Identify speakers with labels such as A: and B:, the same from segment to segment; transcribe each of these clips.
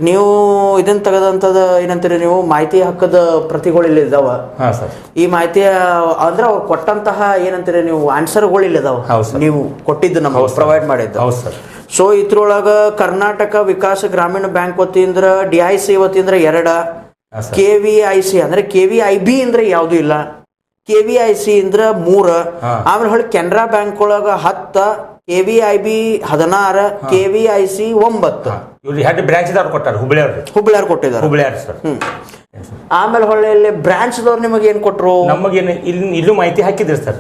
A: ನೀವು ಇದನ್ನ ತೆಗೆದಂಥದ್ದು ಏನಂತೀರಿ ನೀವು ಮಾಹಿತಿ ಹಕ್ಕದ ಪ್ರತಿಗಳು ಇಲ್ಲಿ ಇದಾವ.
B: ಸರ್
A: ಈ ಮಾಹಿತಿಯ ಅಂದ್ರೆ ಅವ್ರು ಕೊಟ್ಟಂತಹ ಏನಂತೀರಿ ನೀವು ಆನ್ಸರ್ಗಳು ಇಲ್ಲಿ ಇದಾವ. ನೀವು ಕೊಟ್ಟಿದ್ದು ನಮಗೆ ಪ್ರೊವೈಡ್ ಮಾಡಿದ್ದು.
B: ಹೌದು ಸರ್.
A: ಸೊ ಇದ್ರೊಳಗ ಕರ್ನಾಟಕ ವಿಕಾಸ ಗ್ರಾಮೀಣ ಬ್ಯಾಂಕ್ ವತಿಯಿಂದ DIC ವತಿಯಿಂದ 2, KVIC ಅಂದ್ರೆ KVIB ಅಂದ್ರೆ ಯಾವ್ದು ಇಲ್ಲ, KVIC ಅಂದ್ರೆ 3, ಆಮೇಲೆ ಹೊಳ್ಳಿ ಕೆನರಾ ಬ್ಯಾಂಕ್ ಒಳಗ 10, KVIB 16, KVIC 9.
B: ಇವ್ರು ಹೆಡ್ ಬ್ರಾಂಚ್ ಕೊಟ್ಟಾರ
A: ಹುಬ್ಳಿಯವ್ರು ಕೊಟ್ಟಿದ್ದಾರೆ
B: ಸರ್.
A: ಆಮೇಲೆ ಹೊಳ್ಳಿ ಇಲ್ಲಿ ಬ್ರಾಂಚ್ದವ್ರು ನಿಮಗೆ ಏನ್ ಕೊಟ್ರು?
B: ನಮಗೇನು ಇಲ್ಲೂ ಮಾಹಿತಿ ಹಾಕಿದ್ರಿ ಸರ್.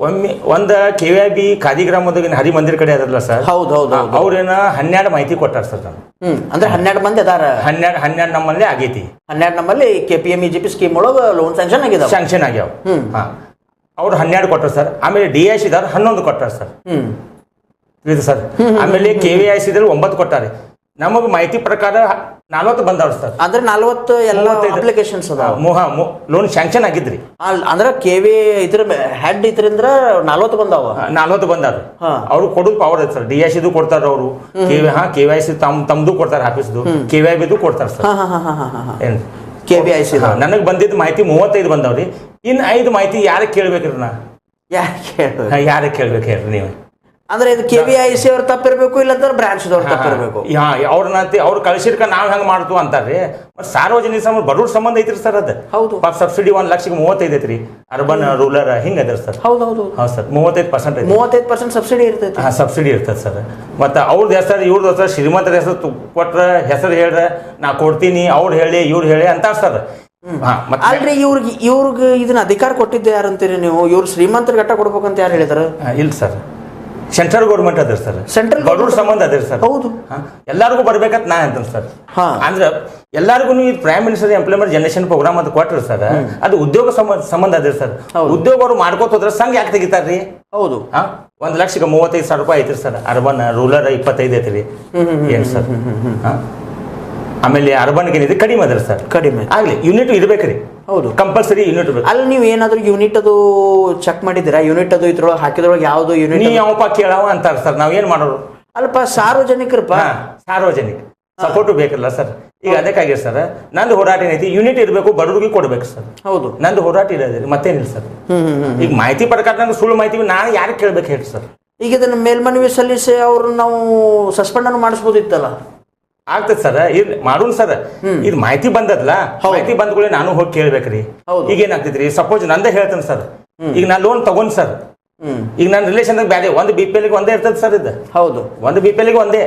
B: ಒಮ್ಮೆ ಒಂದ KVIB ಖಾದಿಗ್ರಾಮದಾಗ ಹರಿ ಮಂದಿರ ಕಡೆ ಅದಲ್ಲ ಸರ್.
A: ಹೌದು
B: ಅವ್ರೇನ 12 ಮಾಹಿತಿ ಕೊಟ್ಟಾರ ಸರ್.
A: ಅಂದ್ರೆ 12 ಮಂದಿ ಅದಾರ.
B: 12 ನಮ್ಮಲ್ಲಿ ಆಗೈತಿ.
A: 12 ನಮ್ಮಲ್ಲಿ KPMEGP ಸ್ಕೀಮ್ ಒಳಗ ಲೋನ್ ಸ್ಯಾಂಕ್ಷನ್ ಆಗ್ಯಾವ.
B: ಅವ್ರು 12 ಕೊಟ್ಟಾರ ಸರ್. ಆಮೇಲೆ DIC 11 ಕೊಟ್ಟಾರ ಸರ್. ಇದು ಸರ್. ಆಮೇಲೆ KVIC 9 ಕೊಟ್ಟಾರೆ. ನಮಗ ಮಾಹಿತಿ ಪ್ರಕಾರ 40 ಬಂದವ್ರು ಸರ್.
A: ಅಂದ್ರೆ 40 ಎಲ್ಲ ಅಪ್ಲಿಕೇಶನ್ಸ್ ಅದಾವ.
B: ಲೋನ್ ಸ್ಯಾಂಕ್ಷನ್ ಆಗಿದ್ರಿ.
A: ಅಂದ್ರೆ KV ಇದ್ರ ಹೆಡ್ ಇದ್ರಿಂದ 40 ಬಂದಾವ.
B: 40 ಬಂದಾರ. ಅವ್ರು ಕೊಡೋದು ಪವರ್ ಐತೆ ಸರ್. DIC ಕೊಡ್ತಾರ ಅವರು. KVIC ತಮ್ದು ಕೊಡ್ತಾರ ಆಫೀಸ್ದು. KVIB ಕೊಡ್ತಾರ ಸರ್. ಏನ್
A: KVIC
B: ನನಗ್ ಬಂದಿದ್ದ ಮಾಹಿತಿ 35 ಬಂದವ್ರಿ. ಇನ್ 5 ಮಾಹಿತಿ ಯಾರಿಗೆ ಕೇಳ್ಬೇಕ್ರಿ? ಯಾರಿಗೆ ಕೇಳ್ಬೇಕು ಹೇಳ್ರಿ ನೀವು?
A: ಅಂದ್ರೆ ಇದು KVIC ಅವ್ರ ತಪ್ಪಿರ್ಬೇಕು, ಇಲ್ಲಂದ್ರೆ ಬ್ರಾಂಚ್ದವ್ರು ತಪ್ಪಿರ್ಬೇಕು.
B: ಅವ್ರು ಕಳಿಸಿರ್ಕ ನಾವ್ ಹೆಂಗ್ ಮಾಡ್ತು ಅಂತಾರ್ರಿ. ಸಾರ್ವಜನಿಕ ಬಡವ್ರ ಸಂಬಂಧ ಐತ್ರಿ ಸರ್. ಅದ
A: ಹೌದು.
B: ಸಬ್ಸಿಡಿ 1 ಲಕ್ಷಕ್ಕೆ 35 ಐತ್ರಿ. ಅರ್ಬನ್ ರೂರಲ್ ಹಿಂಗ ಅದ್ರ ಸರ್.
A: ಹೌದು
B: ಸರ್. 35%
A: 35% ಸಬ್ಸಿಡಿ ಇರ್ತೈತಿ.
B: ಸಬ್ಸಿಡಿ ಇರ್ತದೆ ಸರ್. ಮತ್ತೆ ಅವ್ರದ್ದು ಹೆಸರು ಇವ್ರದ್ದು ಹೆಸರು ಶ್ರೀಮಂತರ ಹೆಸರು ಕೊಟ್ರ ಹೆಸರು ಹೇಳ್ರ ನಾ ಕೊಡ್ತೀನಿ, ಅವ್ರು ಹೇಳಿ ಇವ್ರು ಹೇಳಿ ಅಂತಾರ ಸರ್.
A: ಅಲ್ರಿ ಇವ್ರಿಗೆ ಇದನ್ನ ಅಧಿಕಾರ ಕೊಟ್ಟಿದ್ದೆ ಯಾರಂತೀರಿ ನೀವು? ಇವ್ರು ಶ್ರೀಮಂತರ ಗಟ್ಟ ಕೊಡ್ಬೇಕಂತ ಯಾರು ಹೇಳಿದಾರ?
B: ಇಲ್ಲ ಸರ್. ಸೆಂಟ್ರಲ್ ಗೌರ್ಮೆಂಟ್ ಅದ್ರ ಸರ್.
A: ಸೆಂಟ್ರಲ್
B: ಬಡವ್ರ ಸಂಬಂಧ ಅದ್ರ ಸರ್.
A: ಹೌದು.
B: ಎಲ್ಲಾರ್ಗು ಬರ್ಬೇಕಂತ ನಾ ಅಂತ ಸರ್. ಅಂದ್ರೆ ಎಲ್ಲಾರ್ಗು ಈ prime minister employment generation program ಅಂತ ಕೊಟ್ರಿ ಸರ್. ಅದು ಉದ್ಯೋಗ ಸಂಬಂಧ ಅದ್ರ ಸರ್. ಉದ್ಯೋಗ ಅವ್ರು ಮಾಡ್ಕೋತ ಹೋದ್ರ ಸಂಘ ಯಾಕೆ ತೆಗಿತಾರ್ರಿ?
A: ಹೌದು.
B: 1 ಲಕ್ಷಕ್ಕೆ 35,000 ರೂಪಾಯಿ ಐತ್ರಿ ಸರ್. ಅರ್ಬನ್ ರೂರಲ್ 25 ಐತ್ರಿ. ಏನ್ ಸರ್? ಆಮೇಲೆ ಅರ್ಬನ್ಗೆ ಏನಿದೆ ಕಡಿಮೆ ಅದ್ರ ಸರ್.
A: ಕಡಿಮೆ
B: ಆಗ್ಲಿ ಯೂನಿಟ್ ಇರ್ಬೇಕ್ರಿ.
A: ಹೌದು.
B: ಕಂಪಲ್ಸರಿ ಯೂನಿಟ್ ಇರ್ಬೇಕು.
A: ಅಲ್ಲಿ ನೀವು ಏನಾದ್ರು ಯೂನಿಟ್ ಅದು ಚೆಕ್ ಮಾಡಿದ್ದೀರಾ? ಯೂನಿಟ್ ಅದು ಇದ್ರೊಳಗೆ ಹಾಕಿದ್ರೊಳಗೆ ಯಾವ್ದು ಯೂನಿಟ್?
B: ನೀ ಯಾವಪ್ಪ ಕೇಳವ ಅಂತಾರ ಸರ್. ನಾವ್ ಏನ್ ಮಾಡೋರು?
A: ಅಲ್ಪ ಸಾರ್ವಜನಿಕರಪ್ಪ.
B: ಸಾರ್ವಜನಿಕ ಸಪೋರ್ಟ್ ಬೇಕಲ್ಲ ಸರ್. ಈಗ ಅದಕ್ಕಾಗಿ ಸರ್ ನಂದು ಹೋರಾಟ ಏನೈತಿ, ಯೂನಿಟ್ ಇರಬೇಕು, ಬಡವರಿಗೆ ಕೊಡ್ಬೇಕು ಸರ್.
A: ಹೌದು.
B: ನಂದು ಹೋರಾಟ ಇರೋದ್ರಿ ಮತ್ತೇನಿಲ್ಲ ಸರ್. ಈಗ ಮಾಹಿತಿ ಪ್ರಕಾರ ನಂಗೆ ಸುಳ್ಳು ಮಾಹಿತಿ ನಾನು ಯಾರಿಗೆ ಕೇಳ್ಬೇಕು ಹೇಳಿ ಸರ್?
A: ಈಗ ಇದನ್ನ ಮೇಲ್ಮನವಿ ಸಲ್ಲಿಸಿ ಅವ್ರು ನಾವು ಸಸ್ಪೆಂಡ್ ಮಾಡಿಸ್ಬೋದಿತ್ತಲ್ಲ?
B: ಆಗ್ತದ ಸರ್. ಮಾಡೋಣ ಸರ್. ಇದು ಮಾಹಿತಿ ಬಂದದ್ಲ, ಮಾಹಿತಿ ಬಂದ್ಕೊಳ್ಳಿ ನಾನು ಹೋಗಿ ಕೇಳ್ಬೇಕ್ರಿ. ಈಗ ಏನಾಗ್ತೈತ್ರಿ, ಸಪೋಸ್ ನಂದೇ ಹೇಳ್ತೇನೆ ಸರ್. ಈಗ ನಾ ಲೋನ್ ತಗೊಂಡ್ ಸರ್. ಈಗ ನನ್ನ ರಿಲೇಷನ್ ಬೇರೆ ಒಂದು BPL ಒಂದೇ ಇರ್ತದ ಸರ್. ಇದು ಹೌದು, ಒಂದು BPL ಒಂದೇ.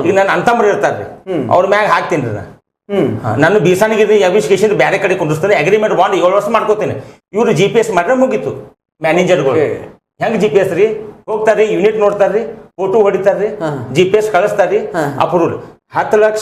B: ಈಗ ನನ್ನ ಅಂತಂಬ್ರು ಇರ್ತಾರ್ರಿ, ಅವ್ರ ಮ್ಯಾಗ ಹಾಕ್ತೀನಿ ನಾ. ನಾನು ಬೀಸಾನಿಗೆ ಅಭಿಷೇಕ ಬೇರೆ ಕಡೆ ಕುಂಡಿಸ್ತಾರೆ. ಅಗ್ರಿಮೆಂಟ್ ಬಾಂಡ್ 7 ವರ್ಷ ಮಾಡ್ಕೋತೀನಿ. ಇವ್ರು GPS ಮಾಡ್ರೆ ಮುಗೀತು. ಮ್ಯಾನೇಜರ್ಗಳು ಹೆಂಗ್ GPS ರೀ ಹೋಗ್ತಾರ್ರಿ, ಯೂನಿಟ್ ನೋಡ್ತಾರ್ರಿ, ಫೋಟೋ ಹೊಡಿತಾರ್ರಿ, GPS ಕಳಿಸ್ತಾರ್ರಿ, ಅಪ್ರೂವಲ್ 10 ಲಕ್ಷ